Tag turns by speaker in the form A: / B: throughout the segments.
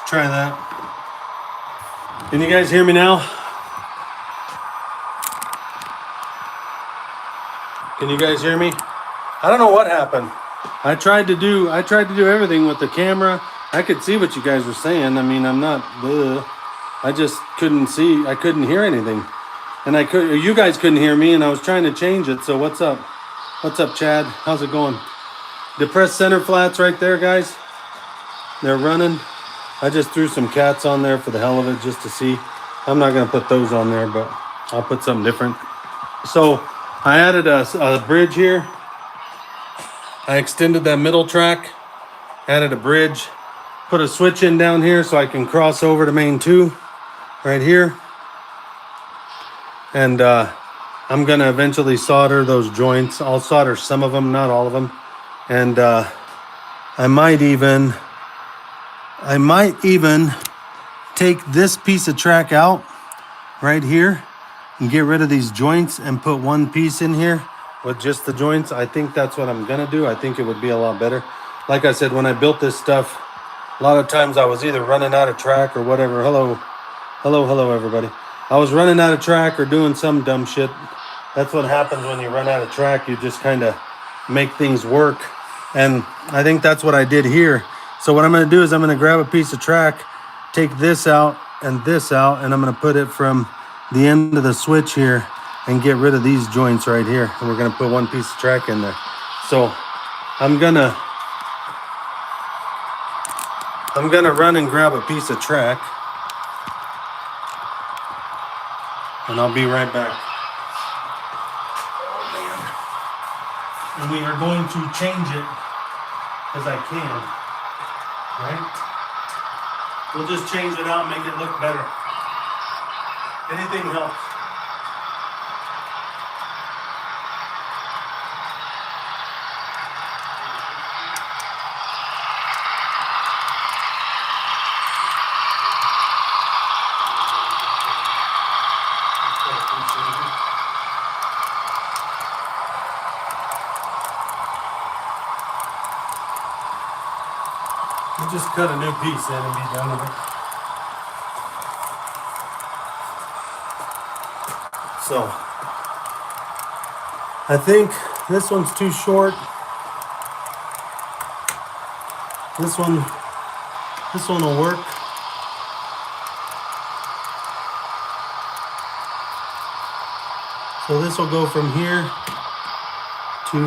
A: Try that. Can you guys hear me now? Can you guys hear me? I don't know what happened. I tried to do everything with the camera. I could see what you guys were saying. I mean, I'm not. I just couldn't see. I couldn't hear anything, and you guys couldn't hear me, and I was trying to change it. So what's up? What's up, Chad? How's it going? Depressed center flats right there, guys. They're running. I just threw some cats on there for the hell of it, just to see. I'm not gonna put those on there, but I'll put something different. So I added a bridge here. I extended that middle track, added a bridge, put a switch in down here so I can cross over to main 2 right here. And I'm gonna eventually solder those joints. I'll solder some of them, not all of them. And I might even take this piece of track out right here and get rid of these joints and put one piece in here with just the joints. I think that's what I'm gonna do. I think it would be a lot better. Like I said, when I built this stuff, a lot of times I was either running out of track or whatever. Hello, everybody. I was running out of track or doing some dumb shit. That's what happens when you run out of track. You just kind of make things work. And I think that's what I did here. So what I'm going to do is I'm going to grab a piece of track, take this out, and I'm going to put it from the end of the switch here and get rid of these joints right here. And we're going to put one piece of track in there. So I'm gonna run and grab a piece of track, and I'll be right back. Oh man. And we are going to change it as I can, right? We'll just change it out and make it look better. Anything helps. We'll just cut a new piece in and be done with it. So, I think this one's too short. This one will work. So this will go from here to,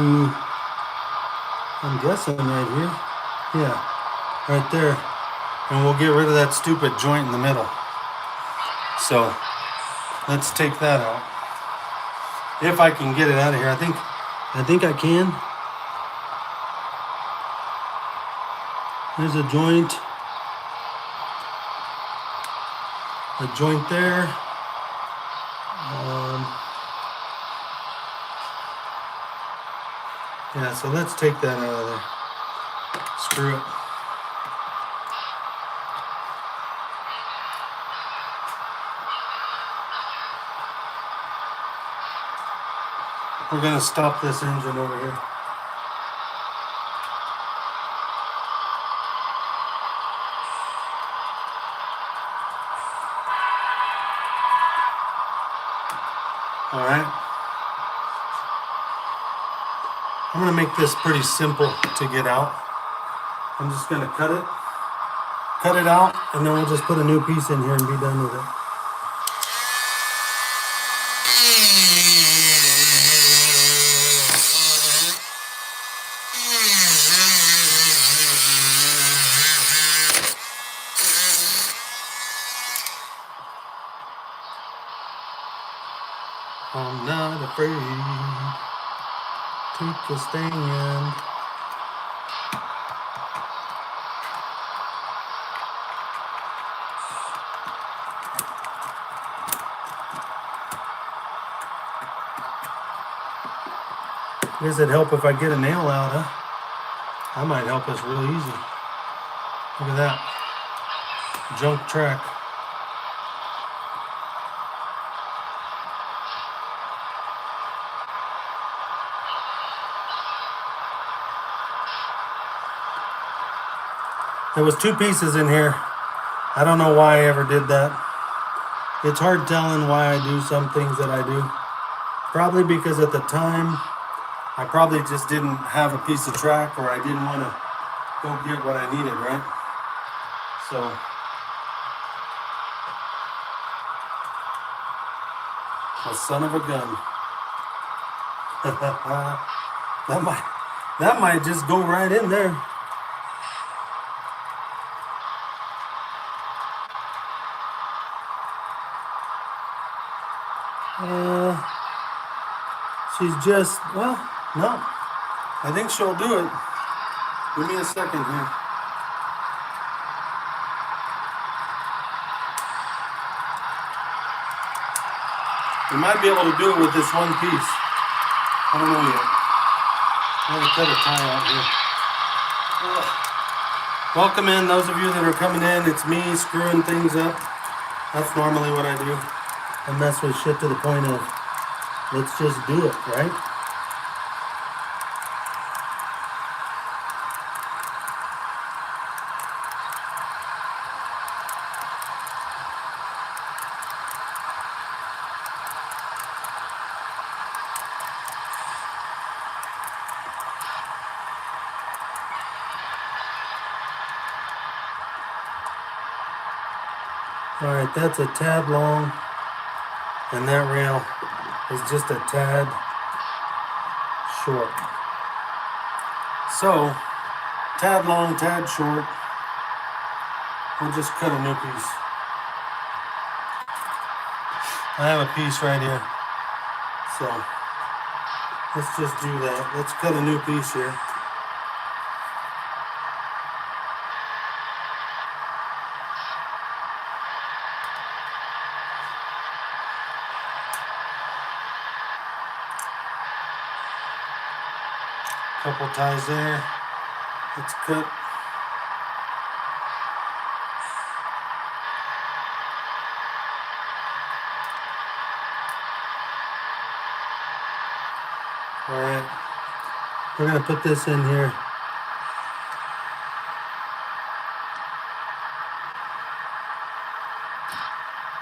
A: I'm guessing right here. Yeah, right there. And we'll get rid of that stupid joint in the middle. So let's take that out. If I can get it out of here. I think I can. There's a joint. A joint there. Yeah, so let's take that out of there. Screw it. We're gonna stop this engine over here. All right. I'm gonna make this pretty simple to get out. I'm just gonna cut it out, and then we'll just put a new piece in here and be done with it. I'm not afraid. Take a stand. Does it help if I get a nail out, huh? That might help us real easy. Look at that. Junk track. There was two pieces in here. I don't know why I ever did that. It's hard telling why I do some things that I do. Probably because at the time, I probably just didn't have a piece of track, or I didn't want to go get what I needed, right? So, a son of a gun. that might just go right in there. She's just, well, no. I think she'll do it. Give me a second here. We might be able to do it with this one piece. I don't know yet. I'm going to cut a tie out here. Welcome in, those of you that are coming in. It's me screwing things up. That's normally what I do. I mess with shit to the point of, let's just do it, right? All right, that's a tad long, and that rail is just a tad short. So, tad long, tad short. We'll just cut a new piece. I have a piece right here. So, let's just do that. Let's cut a new piece here. Couple ties there. Let's cut. All right. We're going to put this in here.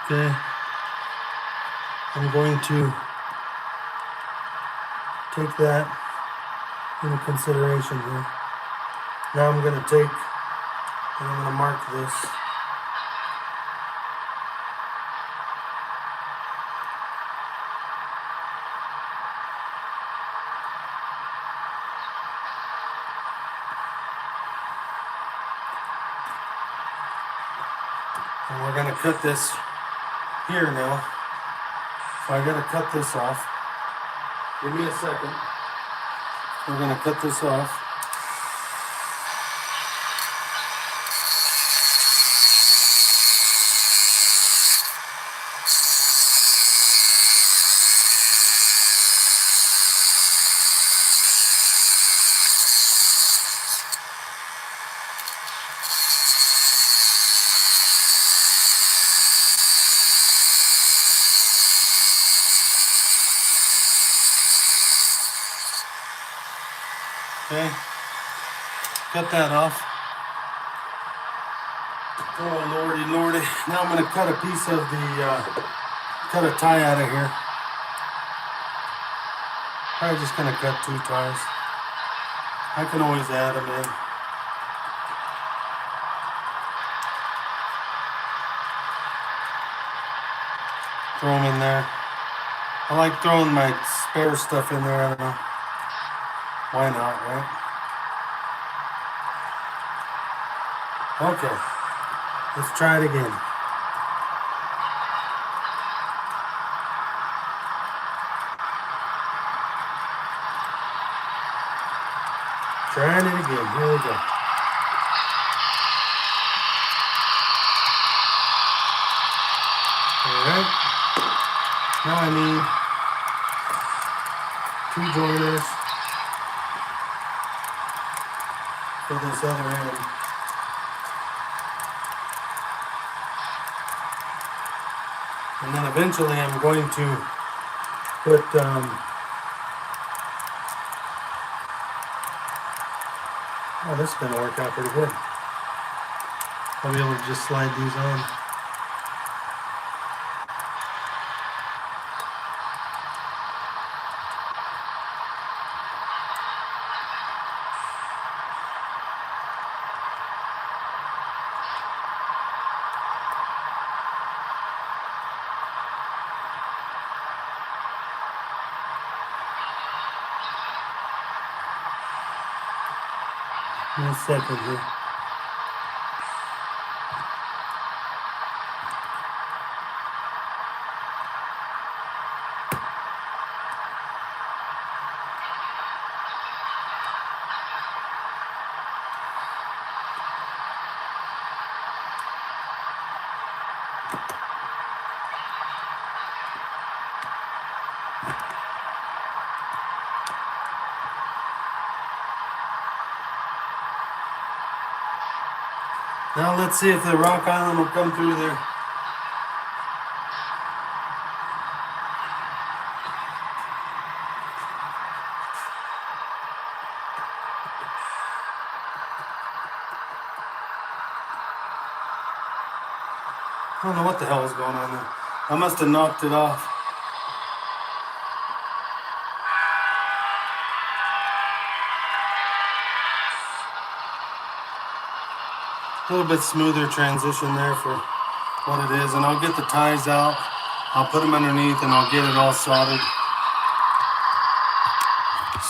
A: Okay. I'm going to take that into consideration here. Now I'm going to take and I'm going to mark this. And we're going to cut this here now. So I got to cut this off. Give me a second. We're going to cut this off. Okay, cut that off. Oh lordy, lordy. Now I'm going to cut a piece of the, cut a tie out of here. Probably just going to cut 2 ties. I can always add them in. Throw them in there. I like throwing my spare stuff in there, I don't know. Why not, right? Okay, let's try it again. Trying it again, here we go. All right, now I need 2 joiners for this other end. And then eventually I'm going to put oh, this is going to work out pretty good. I'll be able to just slide these on. One second here. Now let's see if the rock island will come through there. I don't know what the hell is going on there. I must have knocked it off. A little bit smoother transition there for what it is. And I'll get the ties out. I'll put them underneath and I'll get it all soldered.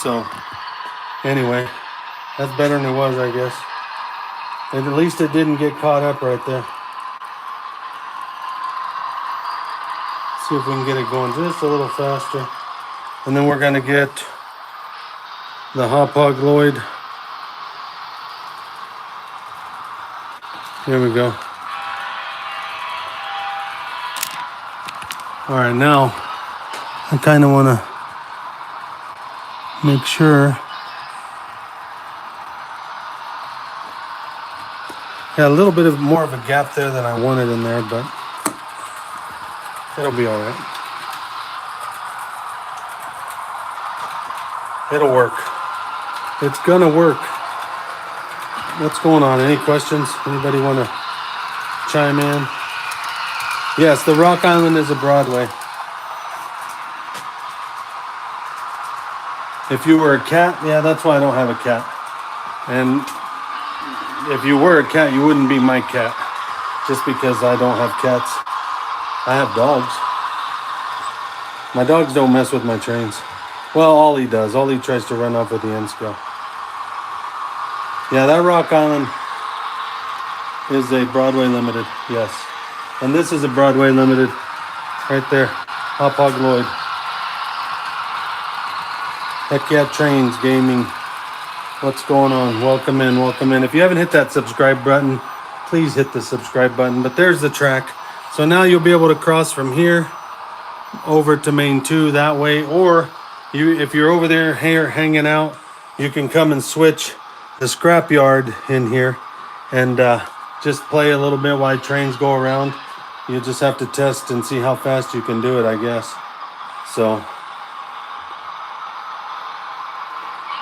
A: So, anyway, that's better than it was, I guess. And at least it didn't get caught up right there. See if we can get it going just a little faster. And then we're going to get the Hauppauge Lloyd. Here we go. All right, now I kind of want to make sure. Got a little bit of more of a gap there than I wanted in there, but it'll be all right. It'll work. It's gonna work. What's going on? Any questions? Anybody want to chime in? Yes, the Rock Island is a Broadway. If you were a cat, yeah, that's why I don't have a cat. And if you were a cat, you wouldn't be my cat. Just because I don't have cats. I have dogs. My dogs don't mess with my trains. Well, Ollie does. Ollie tries to run off with the end scale. Yeah, that Rock Island is a Broadway Limited, yes. And this is a Broadway Limited, right there, Hauppauge Lloyd. Heck yeah, Trains Gaming. What's going on? Welcome in, welcome in. If you haven't hit that subscribe button, please hit the subscribe button. But there's the track. So now you'll be able to cross from here over to Main 2 that way. Or if you're over there hanging out, you can come and switch the scrapyard in here and just play a little bit while trains go around. You just have to test and see how fast you can do it, I guess. So,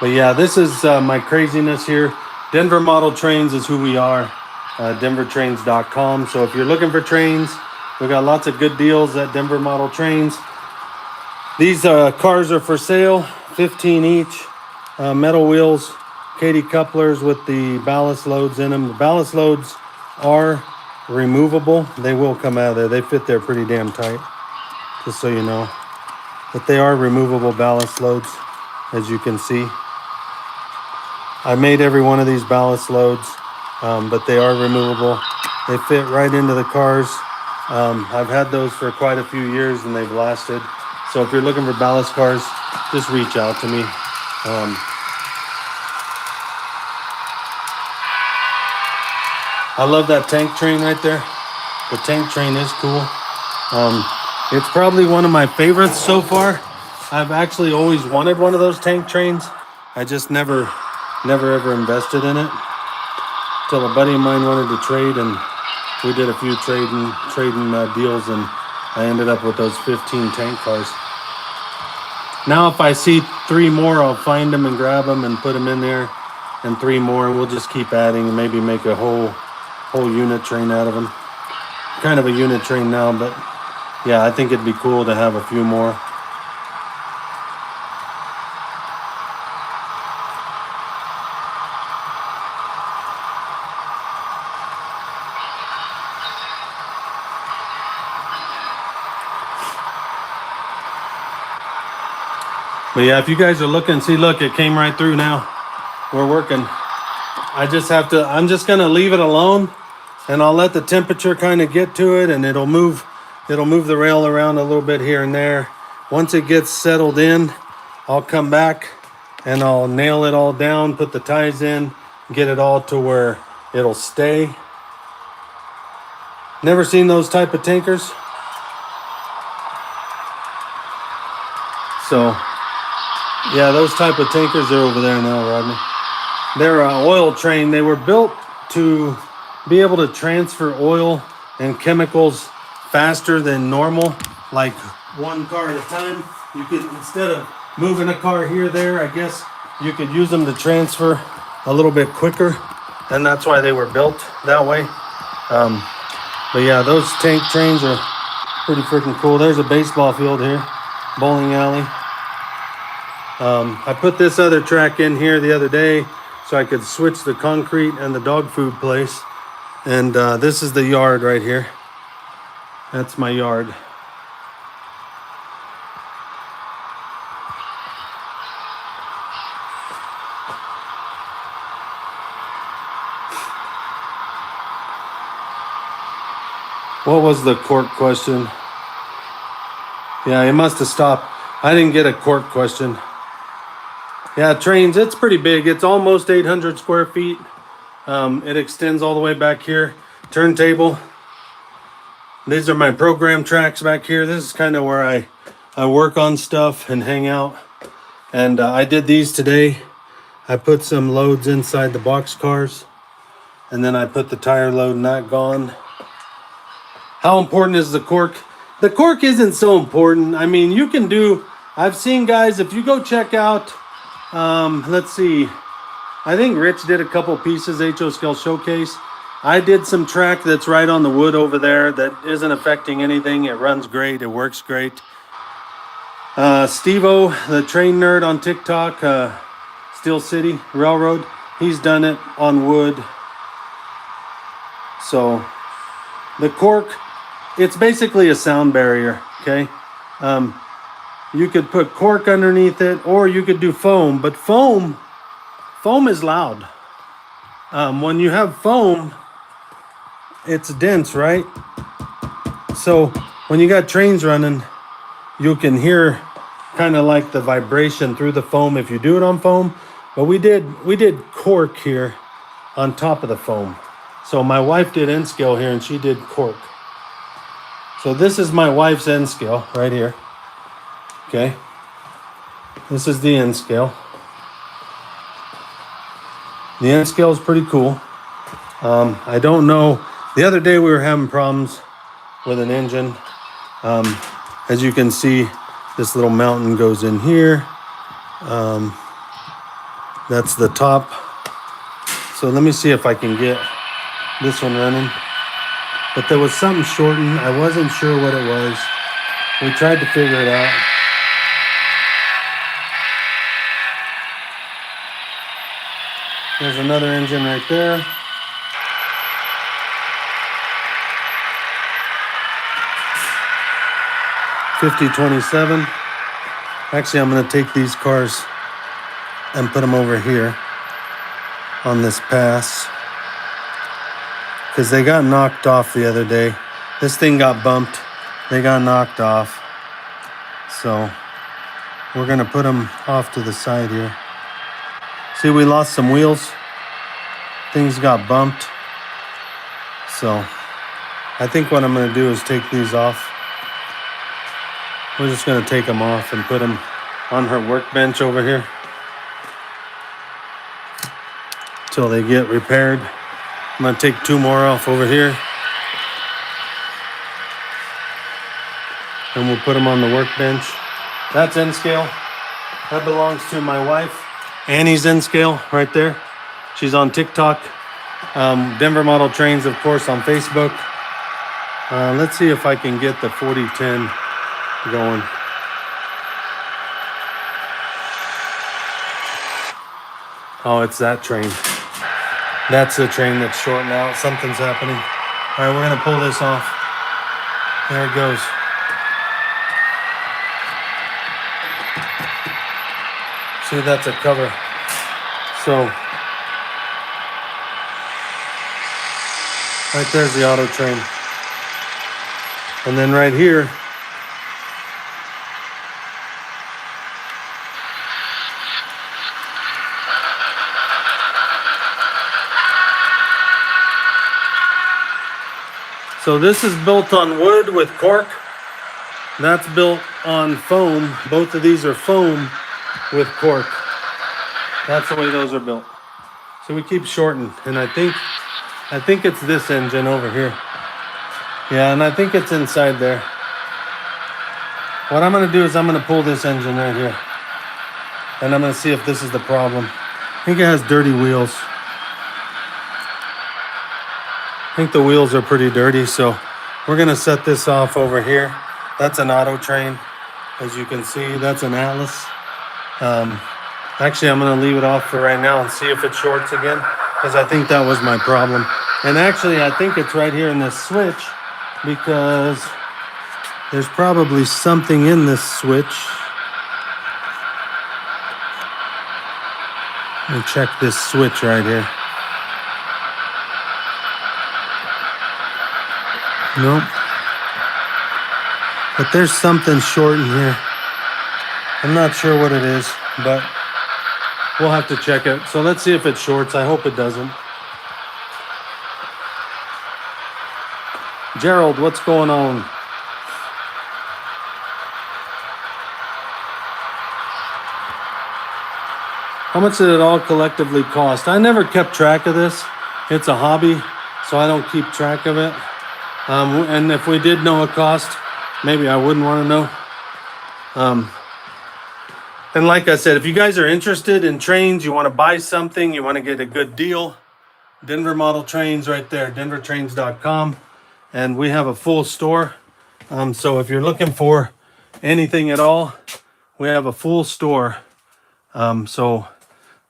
A: but yeah, this is my craziness here. Denver Model Trains is who we are. DenverTrains.com. So if you're looking for trains, we got lots of good deals at Denver Model Trains. These cars are for sale, 15 each, metal wheels, Katy couplers with the ballast loads in them. The ballast loads are removable. They will come out of there. They fit there pretty damn tight, just so you know. But they are removable ballast loads, as you can see. I made every one of these ballast loads, but they are removable. They fit right into the cars. I've had those for quite a few years and they've lasted. So if you're looking for ballast cars, just reach out to me. I love that tank train right there. The tank train is cool. It's probably one of my favorites so far. I've actually always wanted one of those tank trains. I just never ever invested in it. Till a buddy of mine wanted to trade, and we did a few trading deals, and I ended up with those 15 tank cars. Now if I see 3 more, I'll find them and grab them and put them in there, and 3 more, and we'll just keep adding and maybe make a whole whole unit train out of them. Kind of a unit train now, but yeah, I think it'd be cool to have a few more. But yeah, if you guys are looking, see, look, it came right through now. We're working. I'm just gonna leave it alone, and I'll let the temperature kind of get to it, and it'll move the rail around a little bit here and there. Once it gets settled in, I'll come back and I'll nail it all down, put the ties in, get it all to where it'll stay. Never seen those type of tankers? So yeah, those type of tankers are over there now, Rodney. They're oil train. They were built to be able to transfer oil and chemicals faster than normal, like one car at a time. You could, instead of moving a car here, there, I guess you could use them to transfer a little bit quicker, and that's why they were built that way. But yeah, those tank trains are pretty freaking cool. There's a baseball field here, bowling alley. I put this other track in here the other day so I could switch the concrete and the dog food place. And this is the yard right here. That's my yard. What was the cork question? Yeah, it must have stopped. I didn't get a cork question. Yeah, trains, it's pretty big. It's almost 800 square feet. It extends all the way back here. Turntable. These are my program tracks back here. This is kind of where I work on stuff and hang out. And I did these today. I put some loads inside the box cars. And then I put the tire load nut on. How important is the cork? The cork isn't so important. I mean, you can do, I've seen guys, if you go check out, let's see, I think Rich did a couple pieces, HO Scale Showcase. I did some track that's right on the wood over there that isn't affecting anything. It runs great, it works great. Steve-O, the train nerd on TikTok, Steel City Railroad, he's done it on wood. So the cork, it's basically a sound barrier, okay? You could put cork underneath it, or you could do foam, but foam is loud. When you have foam, it's dense, right? So when you got trains running, you can hear kind of like the vibration through the foam if you do it on foam. But we did cork here on top of the foam. So my wife did end scale here, and she did cork. So this is my wife's end scale right here. Okay, this is the end scale. The end scale is pretty cool. I don't know. The other day we were having problems with an engine. As you can see, this little mountain goes in here. That's the top. So let me see if I can get this one running. But there was something shortened. I wasn't sure what it was. We tried to figure it out. There's another engine right there. $50.27. Actually, I'm going to take these cars and put them over here on this pass, because they got knocked off the other day. This thing got bumped. They got knocked off. So we're going to put them off to the side here. See, we lost some wheels. Things got bumped. So I think what I'm going to do is take these off. We're just going to take them off and put them on her workbench over here till they get repaired. I'm going to take two more off over here, and we'll put them on the workbench. That's end scale. That belongs to my wife. Annie's end scale right there. She's on TikTok. Denver Model Trains, of course, on Facebook. Let's see if I can get the 4010 going. Oh, it's that train. That's the train that's shorting out. Something's happening. All right, we're going to pull this off. There it goes. See, that's a cover. So, right there's the auto train. And then right here, so this is built on wood with cork. That's built on foam. Both of these are foam with cork. That's the way those are built. So we keep shorting, and I think it's this engine over here. Yeah, and I think it's inside there. What I'm gonna do is I'm gonna pull this engine right here, and I'm gonna see if this is the problem. I think it has dirty wheels. I think the wheels are pretty dirty, so we're gonna set this off over here. That's an auto train, as you can see. That's an Atlas. Actually, I'm gonna leave it off for right now and see if it shorts again, because I think that was my problem. And actually, I think it's right here in this switch, because there's probably something in this switch. Let me check this switch right here. Nope. But there's something short in here. I'm not sure what it is, but we'll have to check it. So let's see if it shorts. I hope it doesn't. Gerald, what's going on? How much did it all collectively cost? I never kept track of this. It's a hobby, so I don't keep track of it. And if we did know a cost, maybe I wouldn't want to know. And like I said, if you guys are interested in trains, you want to buy something, you want to get a good deal, Denver Model Trains right there, denvertrains.com. And we have a full store. So if you're looking for anything at all, we have a full store. So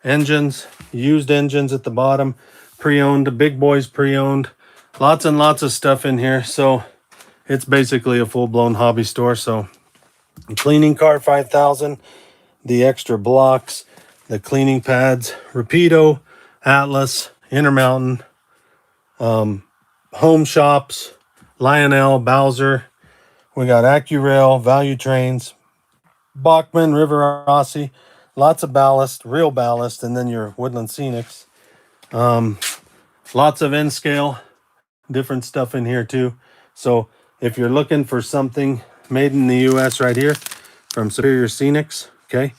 A: engines, used engines at the bottom, pre-owned, Big Boys pre-owned, lots and lots of stuff in here. So it's basically a full-blown hobby store. So cleaning car 5000, the extra blocks, the cleaning pads, Rapido, Atlas, Intermountain, home shops, Lionel, Bowser. We got AccuRail, Value Trains, Bachman, River Rossi, lots of ballast, real ballast, and then your Woodland Scenics. Lots of N-scale, different stuff in here too. So if you're looking for something made in the US right here from Superior Scenics, okay,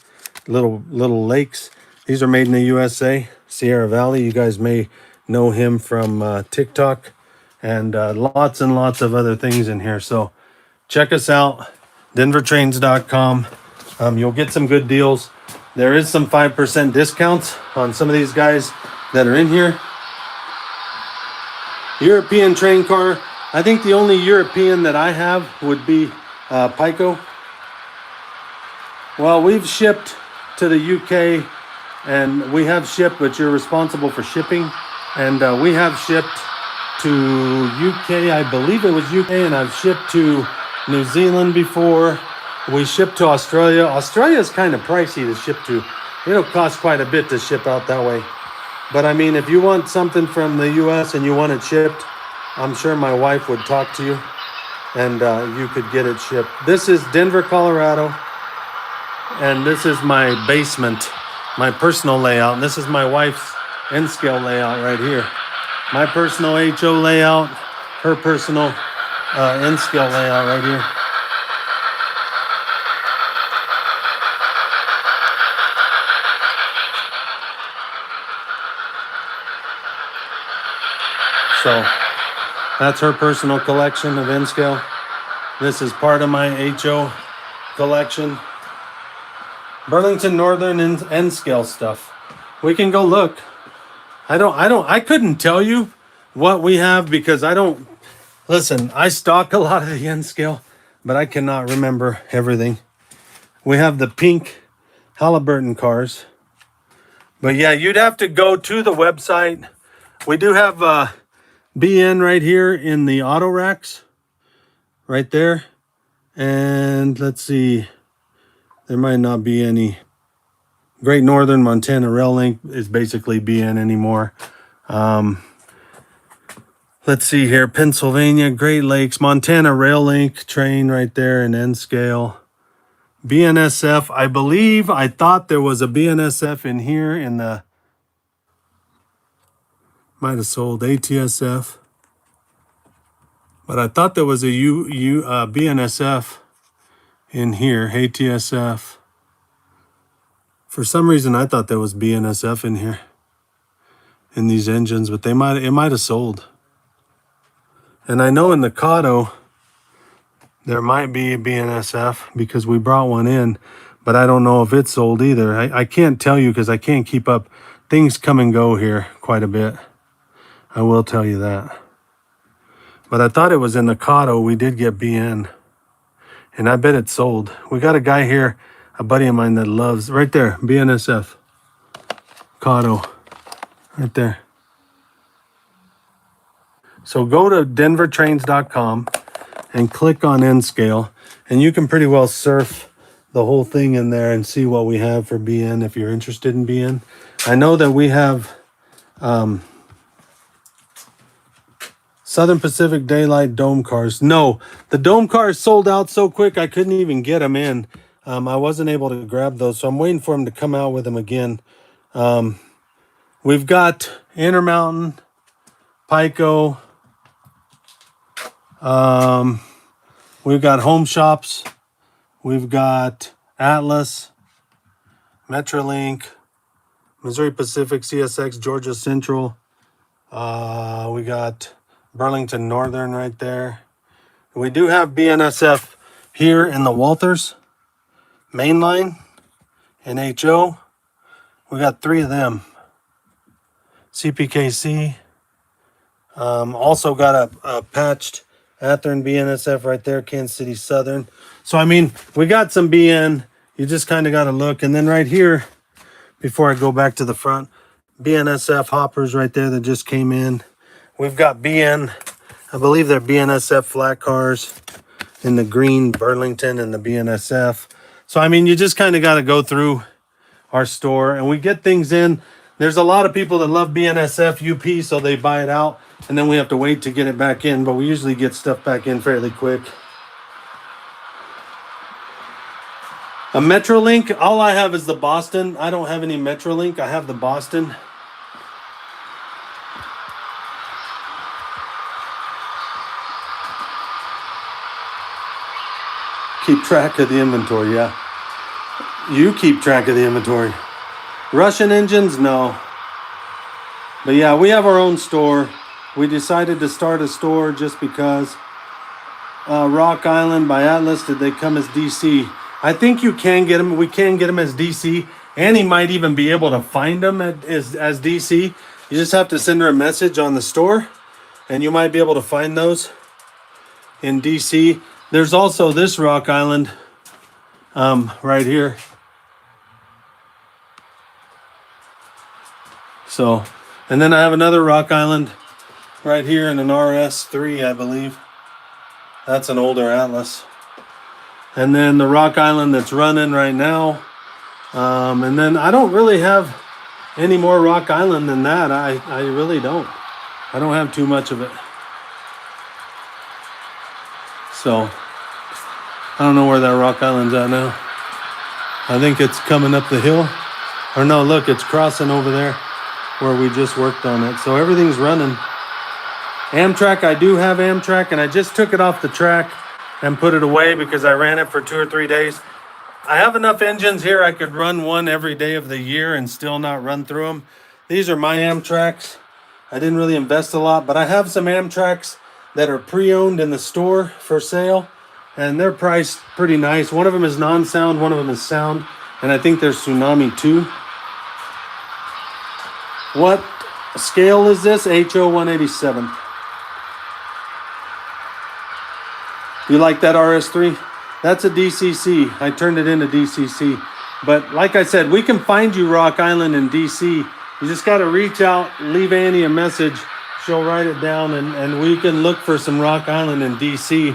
A: little lakes. These are made in the USA. Sierra Valley, you guys may know him from TikTok, and lots and lots of other things in here. So check us out, denvertrains.com. You'll get some good deals. There is some 5% discounts on some of these guys that are in here. European train car. I think the only European that I have would be Pico. Well, we've shipped to the UK, and we have shipped, but you're responsible for shipping. And we have shipped to UK, I believe it was UK, and I've shipped to New Zealand before. We shipped to Australia. Australia is kind of pricey to ship to. It'll cost quite a bit to ship out that way. But I mean, if you want something from the US and you want it shipped, I'm sure my wife would talk to you, and you could get it shipped. This is Denver, Colorado, and this is my basement, my personal layout. And this is my wife's N-scale layout right here. My personal HO layout, her personal N-scale layout right here. So that's her personal collection of N-scale. This is part of my HO collection. Burlington Northern N-scale stuff. We can go look. I couldn't tell you what we have because I don't, listen, I stock a lot of the N scale, but I cannot remember everything. We have the pink Halliburton cars. But yeah, you'd have to go to the website. We do have BN right here in the auto racks. Right there. And let's see. There might not be any. Great Northern Montana Rail Link is basically BN anymore. Let's see here. Pennsylvania, Great Lakes, Montana Rail Link train right there in N scale. BNSF, I thought there was a BNSF in here in the, might have sold ATSF. But I thought there was a BNSF in here, ATSF. For some reason, I thought there was BNSF in here, in these engines, but it might have sold. And I know in the Cotto, there might be a BNSF because we brought one in, but I don't know if it's sold either. I can't tell you because I can't keep up. Things come and go here quite a bit. I will tell you that. But I thought it was in the Cotto. We did get BN, and I bet it's sold. We got a guy here, a buddy of mine that loves, right there, BNSF, Cotto, right there. So go to denvertrains.com and click on N scale, and you can pretty well surf the whole thing in there and see what we have for BN if you're interested in BN. I know that we have Southern Pacific Daylight Dome cars. No, the Dome cars sold out so quick I couldn't even get them in. I wasn't able to grab those, so I'm waiting for them to come out with them again. We've got Intermountain, Pico. We've got Home Shops. We've got Atlas, Metrolink, Missouri Pacific, CSX, Georgia Central. We got Burlington Northern right there. We do have BNSF here in the Walters Mainline and HO. We got 3 of them. CPKC. Also got a patched Athearn BNSF right there, Kansas City Southern. So, I mean, we got some BN. You just kind of got to look. And then right here, before I go back to the front, BNSF hoppers right there that just came in. We've got BN, I believe they're BNSF flat cars in the green Burlington and the BNSF. So, I mean, you just kind of got to go through our store and we get things in. There's a lot of people that love BNSF UP, so they buy it out and then we have to wait to get it back in, but we usually get stuff back in fairly quick. A Metrolink, all I have is the Boston. I don't have any Metrolink. I have the Boston. Keep track of the inventory, yeah. You keep track of the inventory. Russian engines, no. But yeah, we have our own store. We decided to start a store just because Rock Island by Atlas, did they come as DC? I think you can get them. We can get them as DC. Annie might even be able to find them as DC. You just have to send her a message on the store and you might be able to find those in DC. There's also this Rock Island right here. So, and then I have another Rock Island right here in an RS3, I believe. That's an older Atlas. And then the Rock Island that's running right now. And then I don't really have any more Rock Island than that. I really don't. I don't have too much of it. So, I don't know where that Rock Island's at now. I think it's coming up the hill. Or no, look, it's crossing over there where we just worked on it. So everything's running. Amtrak, I do have Amtrak, and I just took it off the track and put it away because I ran it for 2 or 3 days. I have enough engines here. I could run one every day of the year and still not run through them. These are my Amtraks. I didn't really invest a lot, but I have some Amtraks that are pre-owned in the store for sale, and they're priced pretty nice. One of them is non-sound, one of them is sound, and I think there's Tsunami too. What scale is this? HO 187. You like that RS3? That's a DCC. I turned it into DCC. But like I said, we can find you Rock Island in DC. You just got to reach out, leave Annie a message. She'll write it down, and we can look for some Rock Island in DC.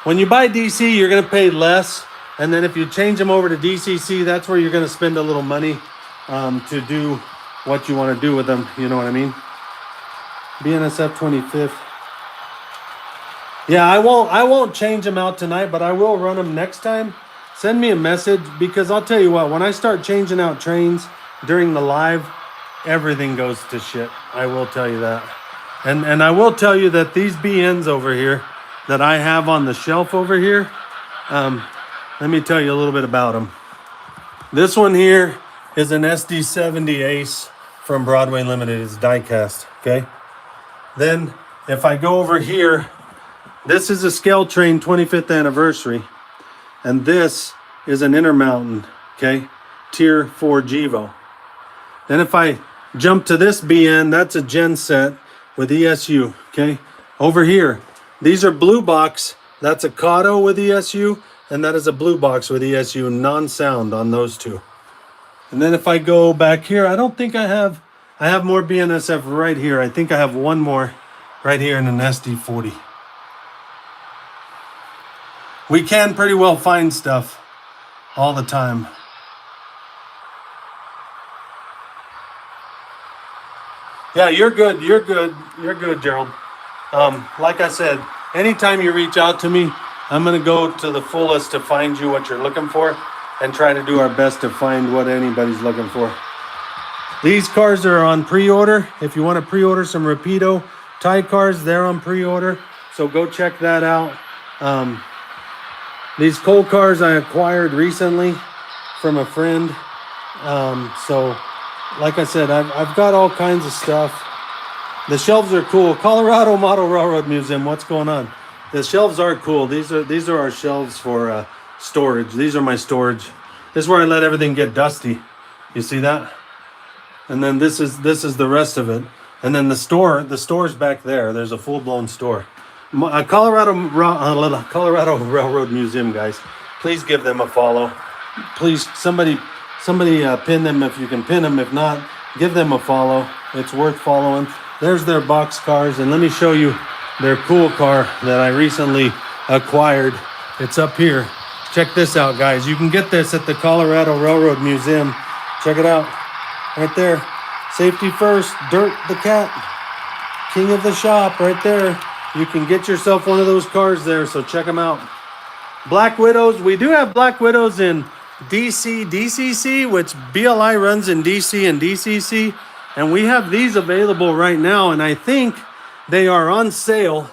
A: When you buy DC, you're going to pay less. And then if you change them over to DCC, that's where you're going to spend a little money to do what you want to do with them. You know what I mean? BNSF 25th. Yeah, I won't change them out tonight, but I will run them next time. Send me a message, because I'll tell you what, when I start changing out trains during the live, everything goes to shit. I will tell you that. And I will tell you that these BNs over here that I have on the shelf over here, let me tell you a little bit about them. This one here is an SD70 Ace from Broadway Limited. It's die-cast, okay? Then if I go over here, this is a scale train 25th anniversary. And this is an Intermountain, okay? Tier 4 Gevo. Then if I jump to this BN, that's a gen set with ESU, okay? Over here, these are blue box. That's a Kato with ESU, and that is a blue box with ESU, non-sound on those two. And then if I go back here, I don't think I have more BNSF right here. I think I have one more right here in an SD40. We can pretty well find stuff all the time. Yeah, you're good. You're good. You're good, Gerald. Like I said, anytime you reach out to me, I'm going to go to the fullest to find you what you're looking for and try to do our best to find what anybody's looking for. These cars are on pre-order. If you want to pre-order some Rapido Thai cars, they're on pre-order. So go check that out. These coal cars I acquired recently from a friend. So, like I said, I've got all kinds of stuff. The shelves are cool. Colorado Model Railroad Museum, what's going on? The shelves are cool. These are our shelves for storage. These are my storage. This is where I let everything get dusty. You see that? And then this is the rest of it. And then the store's back there. There's a full-blown store. Colorado Railroad Museum, guys. Please give them a follow. Please, somebody pin them if you can pin them. If not, give them a follow. It's worth following. There's their box cars, and let me show you their cool car that I recently acquired. It's up here. Check this out, guys. You can get this at the Colorado Railroad Museum. Check it out. Right there. Safety first. Dirt the cat. King of the shop right there. You can get yourself one of those cars there, so check them out. Black Widows. We do have Black Widows in DC, DCC, which BLI runs in DC and DCC. And we have these available right now, and I think they are on sale,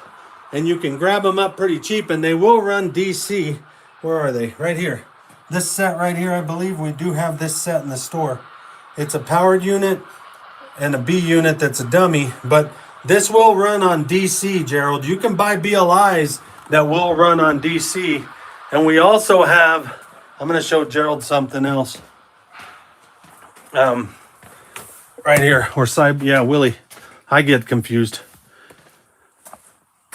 A: and you can grab them up pretty cheap, and they will run DC. Where are they? Right here. This set right here, I believe we do have this set in the store. It's a powered unit and a B unit that's a dummy, but this will run on DC, Gerald. You can buy BLIs that will run on DC. And we also have, I'm going to show Gerald something else. Right here, or side, yeah, Willie. I get confused.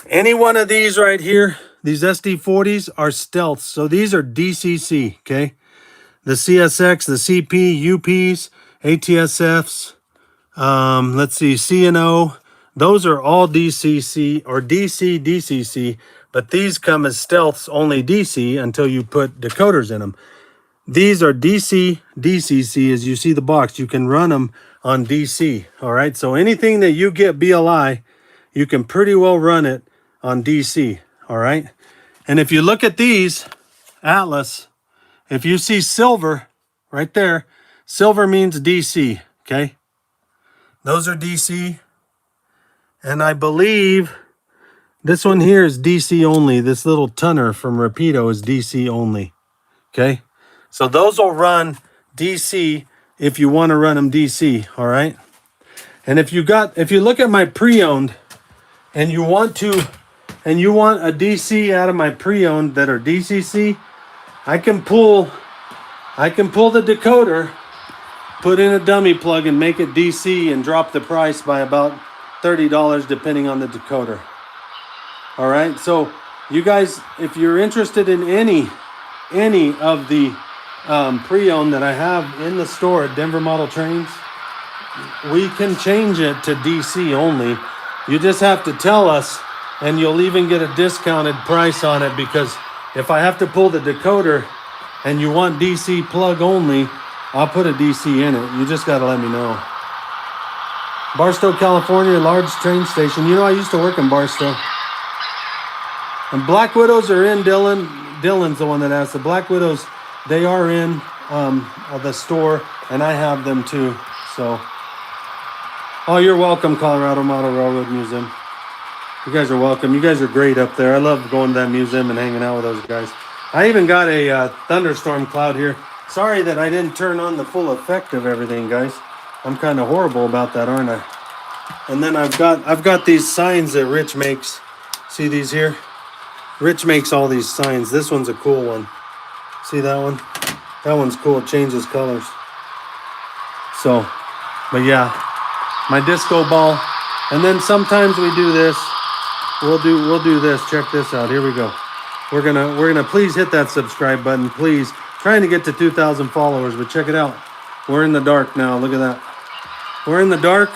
A: Any one of these right here, these SD40s are stealths. So these are DCC, okay? The CSX, the CP, UPs, ATSFs, let's see, C&O. Those are all DCC or DC, DCC, but these come as stealths only DC until you put decoders in them. These are DC, DCC. As you see the box, you can run them on DC, all right? So anything that you get BLI, you can pretty well run it on DC, all right? And if you look at these, Atlas, if you see silver right there, silver means DC, okay? Those are DC. And I believe this one here is DC only. This little tonner from Rapido is DC only, okay? So those will run DC if you want to run them DC, all right? And if you look at my pre-owned and you want a DC out of my pre-owned that are DCC, I can pull the decoder put in a dummy plug and make it DC and drop the price by about $30 depending on the decoder. All right, so you guys, if you're interested in any of the pre-owned that I have in the store at Denver Model Trains, we can change it to DC only. You just have to tell us, and you'll even get a discounted price on it, because if I have to pull the decoder and you want DC plug only, I'll put a DC in it. You just got to let me know. Barstow, California, large train station. You know, I used to work in Barstow. And Black Widows are in, Dylan. Dylan's the one that asked. The Black Widows, they are in the store, and I have them too. So, oh, you're welcome, Colorado Model Railroad Museum. You guys are welcome. You guys are great up there. I love going to that museum and hanging out with those guys. I even got a thunderstorm cloud here. Sorry that I didn't turn on the full effect of everything, guys. I'm kind of horrible about that, aren't I? And then I've got these signs that Rich makes. See these here? Rich makes all these signs. This one's a cool one. See that one? That one's cool. It changes colors. So, but yeah, my disco ball. And then sometimes we do this. We'll do this. Check this out. Here we go. We're gonna please hit that subscribe button, please. Trying to get to 2,000 followers, but check it out. We're in the dark now. Look at that. We're in the dark,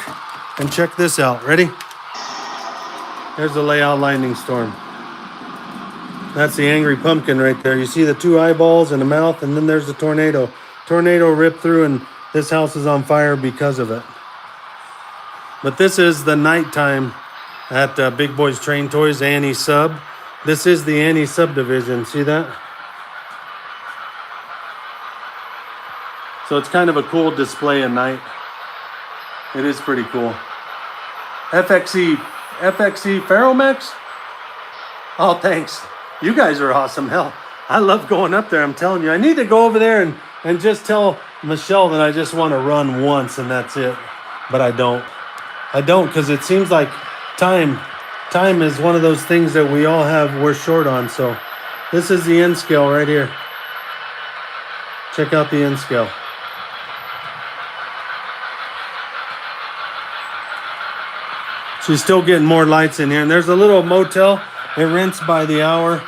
A: and check this out. Ready? There's the layout lightning storm. That's the angry pumpkin right there. You see the two eyeballs and the mouth, and then there's the tornado. Tornado ripped through, and this house is on fire because of it. But this is the nighttime at Bigboystraintoys, Annie Sub. This is the Annie subdivision. See that? So it's kind of a cool display at night. It is pretty cool. FXE Ferromex? Oh, thanks. You guys are awesome. Hell, I love going up there. I'm telling you. I need to go over there and just tell Michelle that I just want to run once and that's it. But I don't. I don't, because it seems like time is one of those things that we all have, we're short on. So this is the N scale right here. Check out the N scale. She's still getting more lights in here. And there's a little motel. It rents by the hour.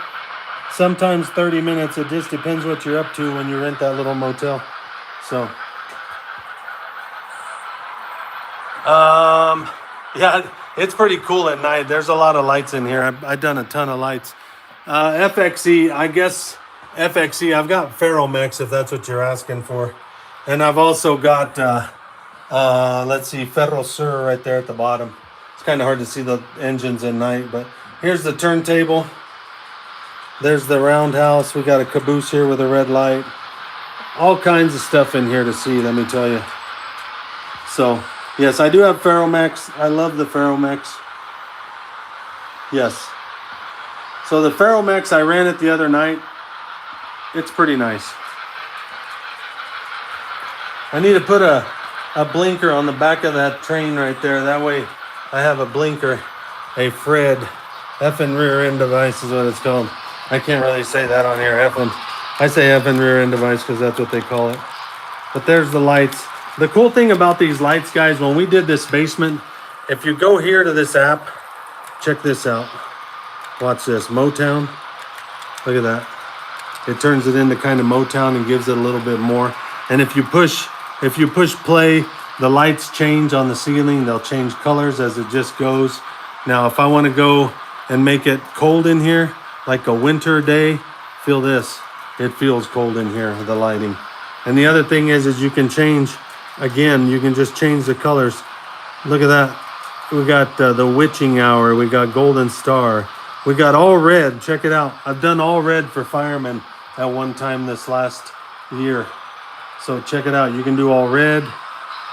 A: Sometimes 30 minutes. It just depends what you're up to when you rent that little motel. So, yeah, it's pretty cool at night. There's a lot of lights in here. I've done a ton of lights. FXE, I guess FXE. I've got Ferromex, if that's what you're asking for. And I've also got, let's see, Ferrosur right there at the bottom. Kind of hard to see the engines at night, but here's the turntable. There's the roundhouse. We got a caboose here with a red light. All kinds of stuff in here to see, let me tell you. So, yes, I do have Ferromex. I love the Ferromex. Yes. So the Ferromex, I ran it the other night. It's pretty nice. I need to put a blinker on the back of that train right there. That way I have a blinker, a Fred, effing rear end device is what it's called. I can't really say that on here, effing. I say effing rear end device because that's what they call it. But there's the lights. The cool thing about these lights, guys, when we did this basement, if you go here to this app, check this out. Watch this, Motown. Look at that. It turns it into kind of Motown and gives it a little bit more. And if you push play, the lights change on the ceiling. They'll change colors as it just goes. Now, if I want to go and make it cold in here, like a winter day, feel this. It feels cold in here, the lighting. And the other thing is you can change, again, you can just change the colors. Look at that. We got the witching hour. We got golden star. We got all red. Check it out. I've done all red for firemen at one time this last year. So check it out. You can do all red.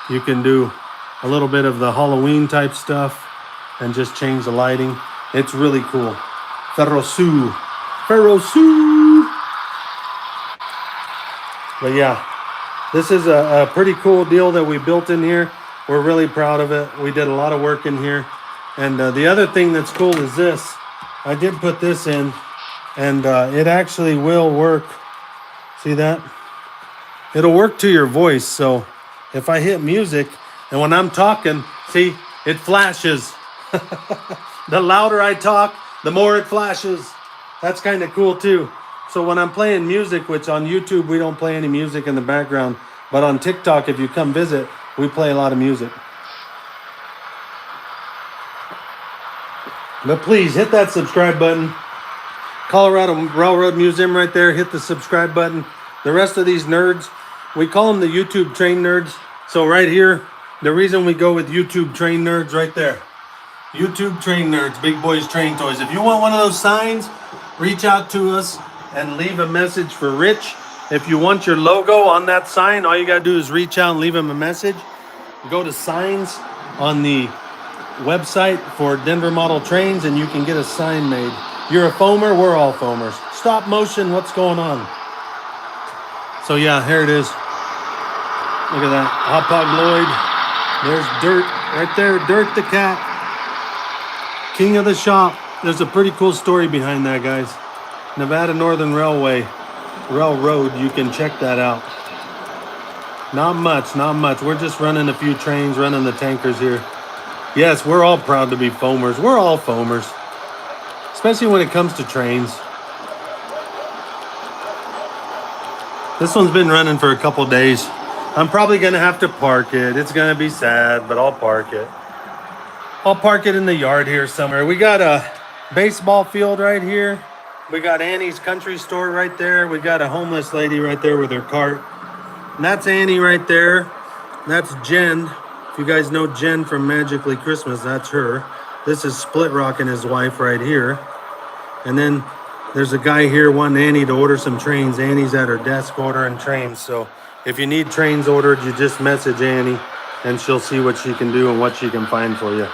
A: You can do a little bit of the Halloween type stuff and just change the lighting. It's really cool. Ferrosu. But yeah, this is a pretty cool deal that we built in here. We're really proud of it. We did a lot of work in here. And the other thing that's cool is this. I did put this in, and it actually will work. See that? It'll work to your voice. So if I hit music and when I'm talking, see, it flashes. The louder I talk, the more it flashes. That's kind of cool too. So when I'm playing music, which on YouTube we don't play any music in the background, but on TikTok, if you come visit, we play a lot of music. But please hit that subscribe button. Colorado Railroad Museum right there. Hit the subscribe button. The rest of these nerds, we call them the YouTube train nerds. So right here, the reason we go with YouTube train nerds right there. YouTube train nerds, Big Boys Train Toys. If you want one of those signs, reach out to us and leave a message for Rich. If you want your logo on that sign, all you got to do is reach out and leave him a message. Go to signs on the website for Denver model trains and you can get a sign made. You're a foamer, we're all foamers. Stop motion, what's going on? So yeah, here it is. Look at that, Hot Pog Lloyd. There's Dirt, right there, Dirt the cat. King of the shop. There's a pretty cool story behind that, guys. Nevada Northern Railroad, you can check that out. Not much. We're just running a few trains, running the tankers here. Yes, we're all proud to be foamers. We're all foamers. Especially when it comes to trains. This one's been running for a couple days. I'm probably going to have to park it. It's going to be sad, but I'll park it. I'll park it in the yard here somewhere. We got a baseball field right here. We got Annie's country store right there. We got a homeless lady right there with her cart. And that's Annie right there. That's Jen. If you guys know Jen from Magically Christmas, that's her. This is Split Rock and his wife right here. And then there's a guy here wanting Annie to order some trains. Annie's at her desk ordering trains. So if you need trains ordered, you just message Annie and she'll see what she can do and what she can find for you.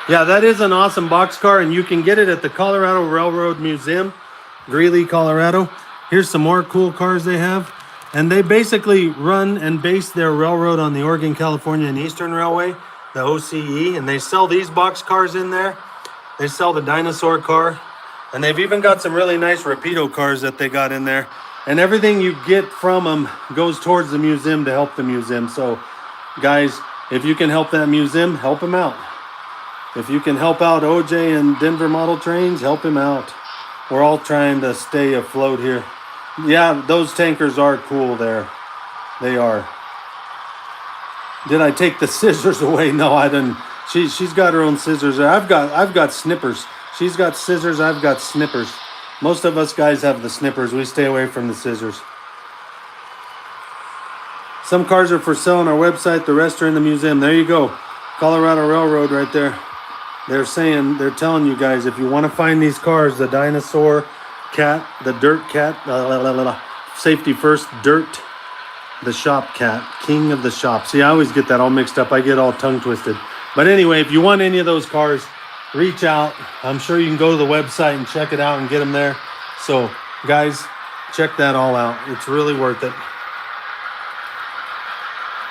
A: Yeah, that is an awesome boxcar and you can get it at the Colorado Railroad Museum, Greeley, Colorado. Here's some more cool cars they have. And they basically run and base their railroad on the Oregon, California, and Eastern Railway, the OCE. And they sell these box cars in there. They sell the dinosaur car. And they've even got some really nice Rapido cars that they got in there. And everything you get from them goes towards the museum to help the museum. So, guys, if you can help that museum, help them out. If you can help out OJ and Denver model trains, help him out. We're all trying to stay afloat here. Yeah, those tankers are cool there. They are. Did I take the scissors away? No, I didn't. She's got her own scissors there. I've got snippers. She's got scissors, I've got snippers. Most of us guys have the snippers. We stay away from the scissors. Some cars are for sale on our website, the rest are in the museum. There you go. Colorado Railroad right there. They're telling you guys, if you want to find these cars, the dinosaur cat, the dirt cat, safety first, dirt, the shop cat, king of the shop. See, I always get that all mixed up. I get all tongue twisted. But anyway, if you want any of those cars, reach out. I'm sure you can go to the website and check it out and get them there. So, guys, check that all out. It's really worth it.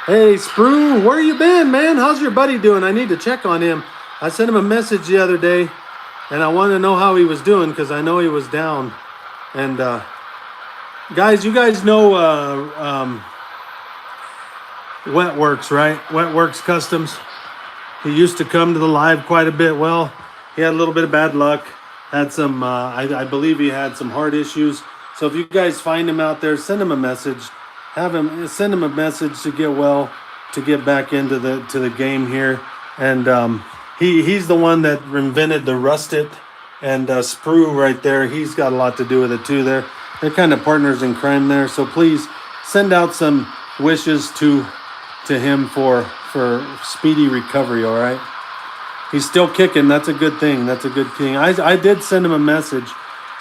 A: Hey, Sprue, where you been, man? How's your buddy doing? I need to check on him. I sent him a message the other day, and I wanted to know how he was doing because I know he was down. And, guys, you guys know Wetworks, right? Wetworks Customs. He used to come to the live quite a bit. Well, he had a little bit of bad luck. Had some, I believe he had some heart issues. So if you guys find him out there, send him a message. Send him a message to get well, to get back into the game here. And he's the one that invented the Rusted and Sprue right there. He's got a lot to do with it too. They're kind of partners in crime there. So please send out some wishes to him for speedy recovery. All right, he's still kicking. That's a good thing. That's a good thing. I did send him a message,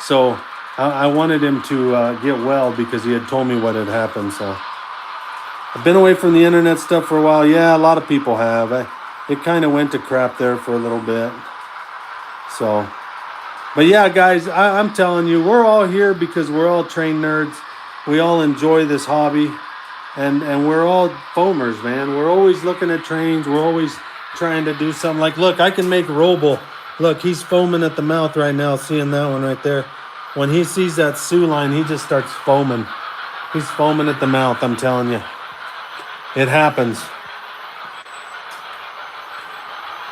A: so I wanted him to get well because he had told me what had happened. So I've been away from the internet stuff for a while. Yeah, a lot of people have. It kind of went to crap there for a little bit. So, but yeah, guys, I'm telling you, we're all here because we're all train nerds. We all enjoy this hobby. And we're all foamers, man. We're always looking at trains. We're always trying to do something. Like, look, I can make Roble. Look, he's foaming at the mouth right now, seeing that one right there. When he sees that Sioux line, he just starts foaming. He's foaming at the mouth, I'm telling you. It happens.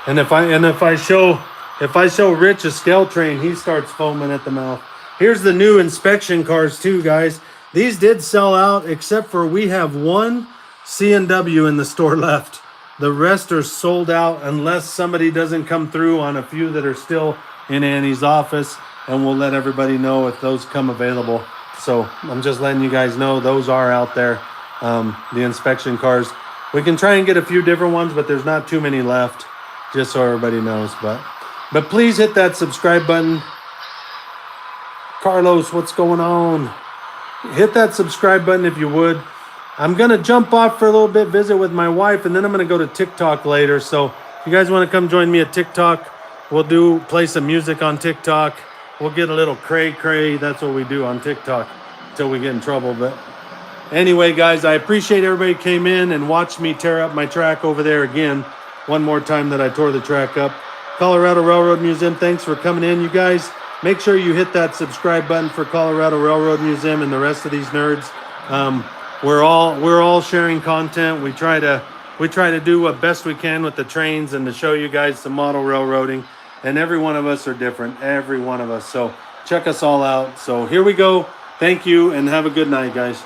A: And if I show Rich a scale train, he starts foaming at the mouth. Here's the new inspection cars too, guys. These did sell out, except for we have one C&W in the store left. The rest are sold out unless somebody doesn't come through on a few that are still in Annie's office, and we'll let everybody know if those come available. So I'm just letting you guys know those are out there, the inspection cars. We can try and get a few different ones, but there's not too many left, just so everybody knows. But please hit that subscribe button. Carlos, what's going on? Hit that subscribe button if you would. I'm going to jump off for a little bit, visit with my wife, and then I'm going to go to TikTok later. So if you guys want to come join me at TikTok, we'll play some music on TikTok. We'll get a little cray-cray. That's what we do on TikTok until we get in trouble. But anyway, guys, I appreciate everybody came in and watched me tear up my track over there again. One more time that I tore the track up. Colorado Railroad Museum, thanks for coming in, you guys. Make sure you hit that subscribe button for Colorado Railroad Museum and the rest of these nerds. We're all sharing content. We try to do what best we can with the trains and to show you guys some model railroading. And every one of us are different, every one of us. So check us all out. So here we go. Thank you and have a good night, guys.